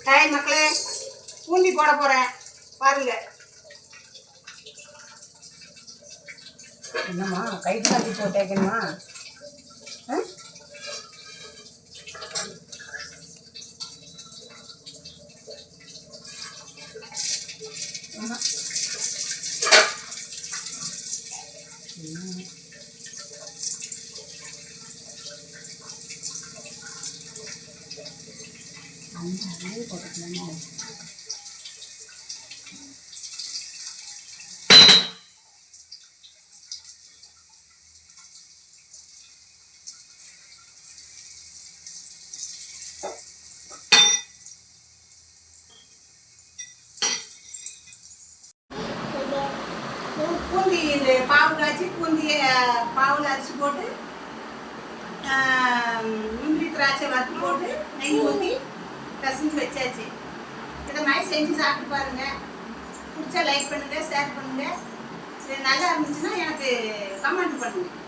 Hi மக்களே, பூந்தி போட போகிறேன் பாருங்க. என்னம்மா கைட்டு காட்டி போட்டேக்கணுமா? போட்டுக்கலாமா? பூந்தி இந்த பாவு காய்ச்சி பூந்தியை பாவில் அரிசி போட்டு முந்திரி திராட்சை வறுத்து போட்டு நெய் ஊற்றி கசிஞ்சு வச்சாச்சு. இதை மாதிரி செஞ்சு சாப்பிட்டு பாருங்கள். பிடிச்சா லைக் பண்ணுங்கள், ஷேர் பண்ணுங்கள். இது நல்லா இருந்துச்சுன்னா எனக்கு கமெண்ட் பண்ணுங்கள்.